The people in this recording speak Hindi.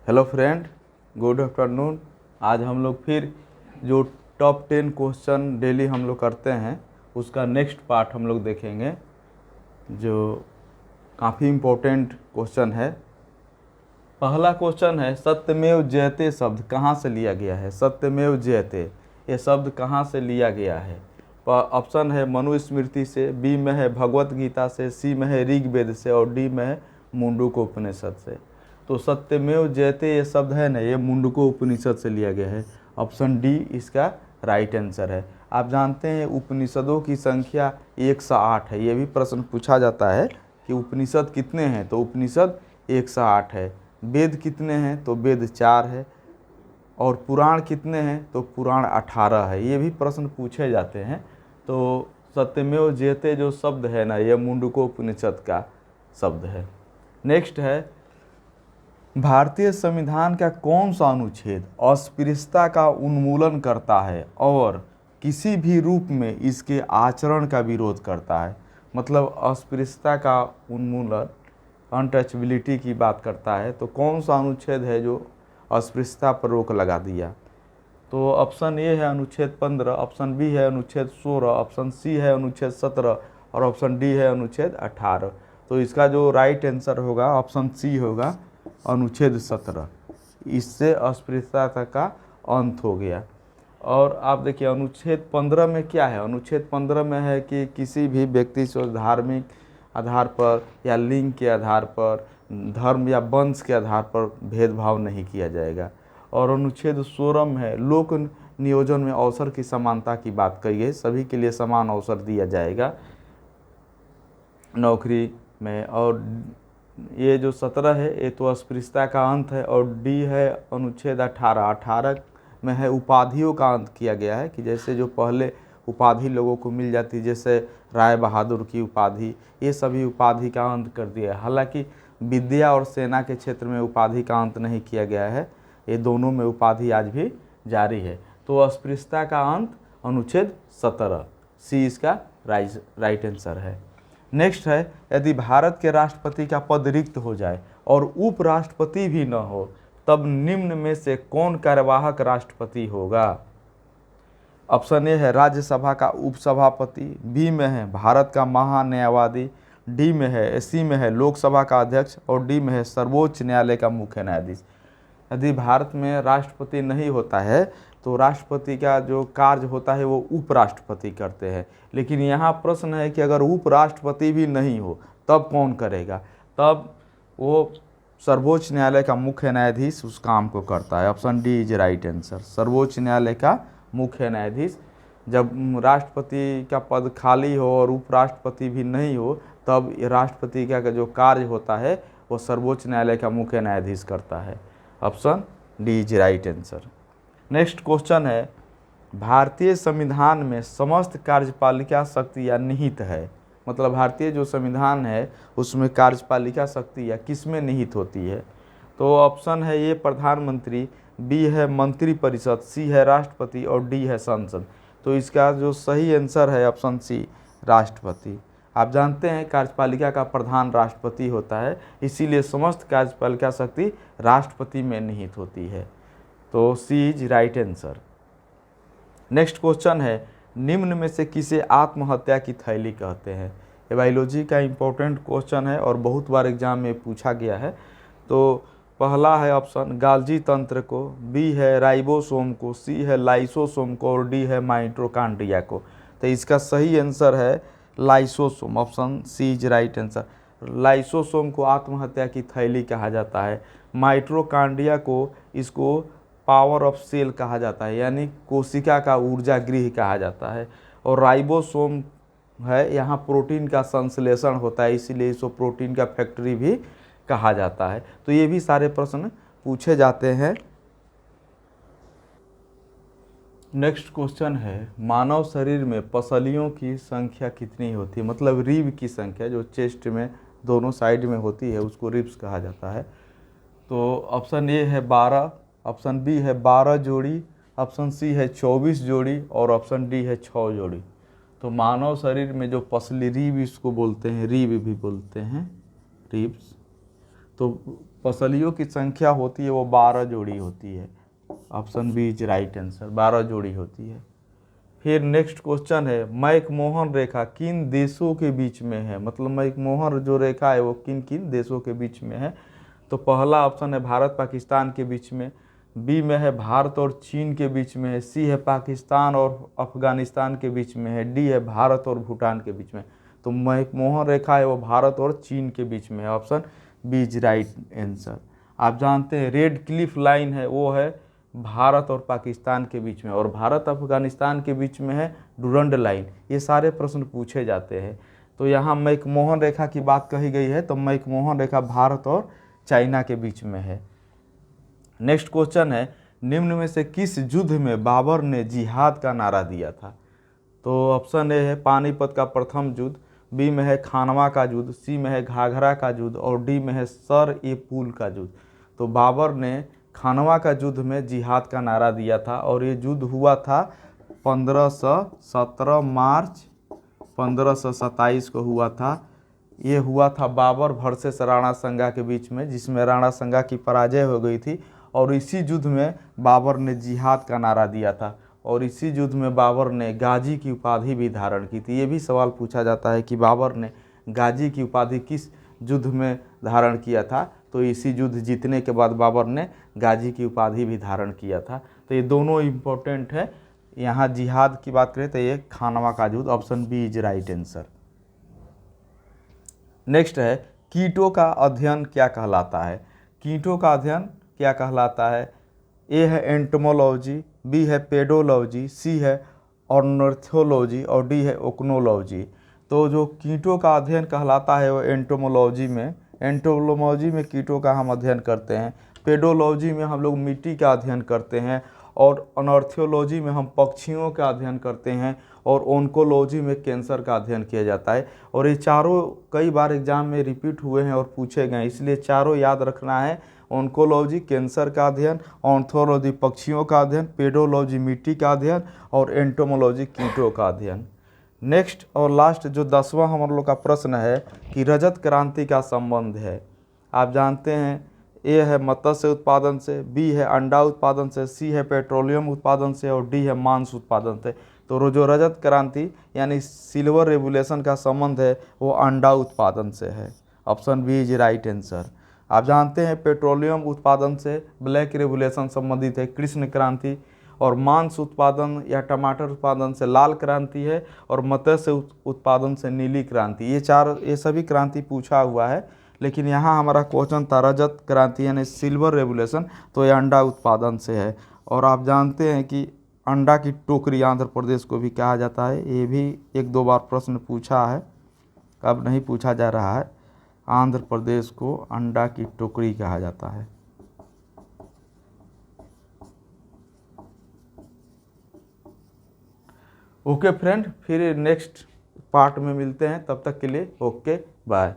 Hello friend, good afternoon. आज हम लोग फिर जो टॉप 10 क्वेश्चन डेली हम लोग करते हैं उसका नेक्स्ट पार्ट हम लोग देखेंगे, जो काफ़ी इम्पोर्टेंट क्वेश्चन है। पहला क्वेश्चन है, सत्यमेव जयते शब्द कहाँ से लिया गया है? सत्यमेव जयते ये शब्द कहाँ से लिया गया है? ऑप्शन है मनुस्मृति से, बी में है भगवत गीता से, सी में है ऋग्वेद से और डी में है मुंडूको उपनिषद से। तो सत्यमेव जयते ये शब्द है ना, ये मुंडूको उपनिषद से लिया गया है। ऑप्शन डी इसका राइट आंसर है। आप जानते हैं उपनिषदों की संख्या 108 है। ये भी प्रश्न पूछा जाता है कि उपनिषद कितने हैं, तो उपनिषद 108 है। वेद कितने हैं, तो वेद 4 है। और पुराण कितने हैं, तो पुराण 18 है। ये भी प्रश्न पूछे जाते हैं। तो सत्यमेव जयते जो शब्द है ना, ये मुंडूको उपनिषद का शब्द है। नेक्स्ट है, भारतीय संविधान का कौन सा अनुच्छेद अस्पृश्यता का उन्मूलन करता है और किसी भी रूप में इसके आचरण का विरोध करता है? मतलब अस्पृश्यता का उन्मूलन, अनटचबिलिटी की बात करता है। तो कौन सा अनुच्छेद है जो अस्पृश्यता पर रोक लगा दिया? तो ऑप्शन ए है अनुच्छेद 15, ऑप्शन बी है अनुच्छेद 16, ऑप्शन सी है अनुच्छेद 17 और ऑप्शन डी है अनुच्छेद 18। तो इसका जो राइट आंसर होगा ऑप्शन सी होगा, अनुच्छेद 17। इससे अस्पृश्यता का अंत हो गया। और आप देखिए अनुच्छेद 15 में क्या है? अनुच्छेद 15 में है कि किसी भी व्यक्ति से धार्मिक आधार पर या लिंग के आधार पर, धर्म या वंश के आधार पर भेदभाव नहीं किया जाएगा। और अनुच्छेद 16 में है लोक नियोजन में अवसर की समानता की बात कही है, सभी के लिए समान अवसर दिया जाएगा नौकरी में। और ये जो 17 है ये तो अस्पृश्यता का अंत है। और डी है अनुच्छेद 18 में है उपाधियों का अंत किया गया है, कि जैसे जो पहले उपाधि लोगों को मिल जाती, जैसे राय बहादुर की उपाधि, ये सभी उपाधि का अंत कर दिया है। हालांकि विद्या और सेना के क्षेत्र में उपाधि का अंत नहीं किया गया है, ये दोनों में उपाधि आज भी जारी है। तो अस्पृश्यता का अंत अनुच्छेद 17, सी इसका राइट आंसर है। नेक्स्ट है, यदि भारत के राष्ट्रपति का पद रिक्त हो जाए और उपराष्ट्रपति भी न हो, तब निम्न में से कौन कार्यवाहक राष्ट्रपति होगा? ऑप्शन ए है राज्यसभा का उपसभापति, बी में है भारत का महान्यायवादी, डी में है सी में है लोकसभा का अध्यक्ष और डी में है सर्वोच्च न्यायालय का मुख्य न्यायाधीश। यदि भारत में राष्ट्रपति नहीं होता है तो राष्ट्रपति का जो कार्य होता है वो उपराष्ट्रपति करते हैं। लेकिन यहाँ प्रश्न है कि अगर उपराष्ट्रपति भी नहीं हो तब कौन करेगा? तब वो सर्वोच्च न्यायालय का मुख्य न्यायाधीश उस काम को करता है। Option D is right answer, सर्वोच्च न्यायालय का मुख्य न्यायाधीश। जब राष्ट्रपति का पद खाली हो और उपराष्ट्रपति भी नहीं हो, तब राष्ट्रपति का जो कार्य होता है वो सर्वोच्च न्यायालय का मुख्य न्यायाधीश करता है। Option D is right answer. Next question है, भारतीय संविधान में समस्त कार्यपालिका शक्तियाँ निहित है। मतलब भारतीय जो संविधान है उसमें कार्यपालिका शक्तियाँ किस में निहित होती है? तो ऑप्शन है ए प्रधानमंत्री, बी है मंत्रिपरिषद, सी है राष्ट्रपति और डी है संसद। तो इसका जो सही आंसर है ऑप्शन सी, राष्ट्रपति। आप जानते हैं कार्यपालिका का प्रधान राष्ट्रपति होता है, इसीलिए समस्त कार्यपालिका शक्ति राष्ट्रपति में निहित होती है। तो C is right answer. Next question है, निम्न में से किसे आत्महत्या की थैली कहते हैं? ये बायोलॉजी का इम्पोर्टेंट क्वेश्चन है और बहुत बार एग्जाम में पूछा गया है। तो पहला है ऑप्शन गाल्जी तंत्र को, बी है राइबोसोम को, सी है लाइसोसोम को और डी है माइटोकॉन्ड्रिया को। तो इसका सही आंसर है lysosome, option C is right answer. Lysosome को आत्महत्या की थैली कहा जाता है। माइटोकॉन्ड्रिया को इसको पावर ऑफ सेल कहा जाता है, यानी कोशिका का ऊर्जा गृह कहा जाता है। और राइबोसोम है, यहाँ प्रोटीन का संश्लेषण होता है, इसीलिए इसको प्रोटीन का फैक्ट्री भी कहा जाता है। तो ये भी सारे प्रश्न पूछे जाते हैं। नेक्स्ट क्वेश्चन है, मानव शरीर में पसलियों की संख्या कितनी होती है? मतलब रिब की संख्या जो चेस्ट में दोनों साइड में होती है उसको रिब्स कहा जाता है। तो ऑप्शन ए है 12, ऑप्शन बी है 12 जोड़ी, ऑप्शन सी है 24 जोड़ी और ऑप्शन डी है 6 जोड़ी। तो मानव शरीर में जो पसली, रिब इसको बोलते हैं, रिब भी बोलते हैं, रिब्स। तो पसलियों की संख्या होती है वो 12 जोड़ी होती है। Option B is right answer, 12 जोड़ी होती है। फिर नेक्स्ट क्वेश्चन है, मैकमोहन रेखा किन देशों के बीच में है? मतलब मैकमोहन जो रेखा है वो किन किन देशों के बीच में है? तो पहला ऑप्शन है भारत पाकिस्तान के बीच में, बी में है भारत और चीन के बीच में है, सी है पाकिस्तान और अफगानिस्तान के बीच में है, डी है भारत और भूटान के बीच में। तो मैकमोहन रेखा है वो भारत और चीन के बीच में है। Option B is right answer. आप जानते हैं रेड क्लिफ लाइन है वो है भारत और पाकिस्तान के बीच में, और भारत अफगानिस्तान के बीच में है डुरंड लाइन। ये सारे प्रश्न पूछे जाते हैं। तो यहाँ मैकमोहन रेखा की बात कही गई है, तो मैकमोहन रेखा भारत और चाइना के बीच में है। नेक्स्ट क्वेश्चन है, निम्न में से किस युद्ध में बाबर ने जिहाद का नारा दिया था? तो ऑप्शन ए है पानीपत का प्रथम युद्ध, बी में है खानवा का युद्ध, सी में है घाघरा का युद्ध और डी में है सर ए पुल का युद्ध। तो बाबर ने खानवा का युद्ध में जिहाद का नारा दिया था और ये युद्ध हुआ था 1517 मार्च 1527 को हुआ था। ये हुआ था बाबर वर्सेस राणा संगा के बीच में, जिसमें राणा संगा की पराजय हो गई थी। और इसी युद्ध में बाबर ने जिहाद का नारा दिया था और इसी युद्ध में बाबर ने गाजी की उपाधि भी धारण की थी। ये भी सवाल पूछा जाता है कि बाबर ने गाजी की उपाधि किस युद्ध में धारण किया था? तो इसी युद्ध जीतने के बाद बाबर ने गाजी की उपाधि भी धारण किया था। तो ये दोनों इम्पोर्टेंट है। यहाँ जिहाद की बात करें तो ये खानवा का युद्ध, option B is right answer. Next है, कीटों का अध्ययन क्या कहलाता है? कीटों का अध्ययन क्या कहलाता है? ए है एंटोमोलॉजी, बी है पेडोलॉजी, सी है ऑर्निथोलॉजी और डी है ओकनोलॉजी। तो जो कीटों का अध्ययन कहलाता है वो एंटोमोलॉजी में कीटों का हम अध्ययन करते हैं। पेडोलॉजी में हम लोग मिट्टी का अध्ययन करते हैं और ऑर्निथोलॉजी में हम पक्षियों का अध्ययन करते हैं और ओंकोलॉजी में कैंसर का अध्ययन किया जाता है। और ये चारों कई बार एग्जाम में रिपीट हुए हैं और पूछे गए, इसलिए चारों याद रखना है। ओंकोलॉजी कैंसर का अध्ययन, ऑर्थोलॉजी पक्षियों का अध्ययन, पेडोलॉजी मिट्टी का अध्ययन और एंटोमोलॉजी कीटों का अध्ययन। नेक्स्ट और लास्ट जो 10वां हम लोग का प्रश्न है कि रजत क्रांति का संबंध है। आप जानते हैं ए है मत्स्य उत्पादन से, बी है अंडा उत्पादन से, सी है पेट्रोलियम उत्पादन से और डी है मांस उत्पादन से। तो जो रजत क्रांति यानी सिल्वर रेवोल्यूशन का संबंध है वो अंडा उत्पादन से है। Option B is right answer. आप जानते हैं पेट्रोलियम उत्पादन से ब्लैक रेवोल्यूशन संबंधित है, कृष्ण क्रांति, और मांस उत्पादन या टमाटर उत्पादन से लाल क्रांति है और मत्स्य उत्पादन से नीली क्रांति। ये सभी क्रांति पूछा हुआ है, लेकिन यहाँ हमारा क्वेश्चन था रजत क्रांति यानी सिल्वर रेवोल्यूशन, तो ये अंडा उत्पादन से है। और आप जानते हैं कि अंडा की टोकरी आंध्र प्रदेश को भी कहा जाता है। ये भी 1-2 बार प्रश्न पूछा है, अब नहीं पूछा जा रहा है। आंध्र प्रदेश को अंडा की टोकरी कहा जाता है। ओके फ्रेंड, फिर नेक्स्ट पार्ट में मिलते हैं, तब तक के लिए ओके बाय।